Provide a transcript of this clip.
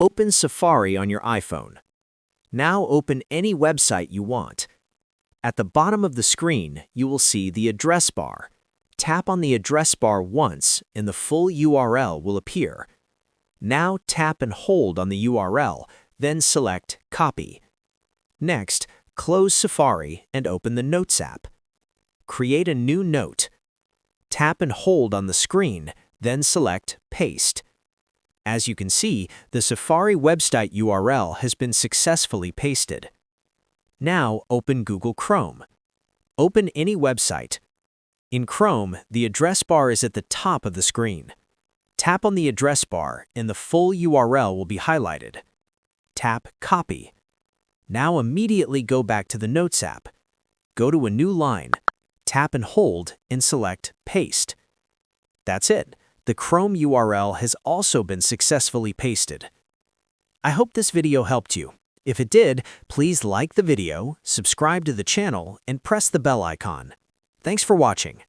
Open Safari on your iPhone. Now open any website you want. At the bottom of the screen, you will see the address bar. Tap on the address bar once and the full URL will appear. Now tap and hold on the URL, then select Copy. Next, close Safari and open the Notes app. Create a new note. Tap and hold on the screen, then select Paste. As you can see, the Safari website URL has been successfully pasted. Now open Google Chrome. Open any website. In Chrome, the address bar is at the top of the screen. Tap on the address bar and the full URL will be highlighted. Tap Copy. Now immediately go back to the Notes app. Go to a new line. Tap and hold and select Paste. That's it. The Chrome URL has also been successfully pasted. I hope this video helped you. If it did, please like the video, subscribe to the channel, and press the bell icon. Thanks for watching.